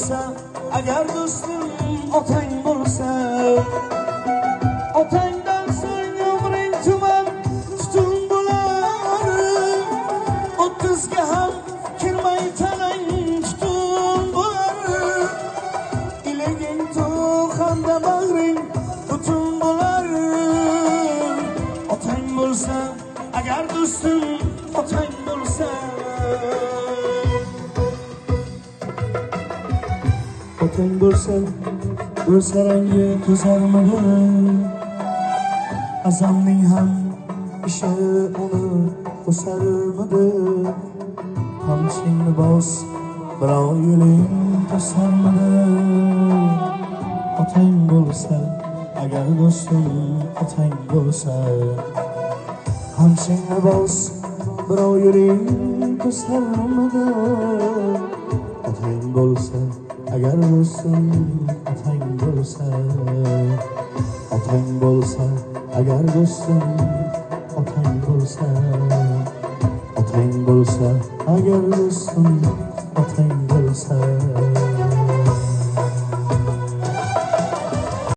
bo'lsa, agar do'stim otang bo'lsa, otangdan so'ng umring tuman tutun bo'lar. 30ga ham kirmay tanang tutun bo'lar. Iliging to'xanda bag'ring butun bo'lar. Otang bo'lsa, agar do'stim otang bo'lsa, otang bo'lsa, ko'zlaringga ko'zarmidi. Azamning ham ishi uni o'sarmidi. Qamchingni bos, birov yo'ling to'sarmidi. Otang bo'lsa, agar do'stim otang bo'lsa, qamchingni bos, birov yo'ling to'sarmidi. Otang bo'lsa, agar do'stim otang bo'lsa, otang bo'lsa, agar do'stim otang bo'lsa, otang bo'lsa, agar do'stim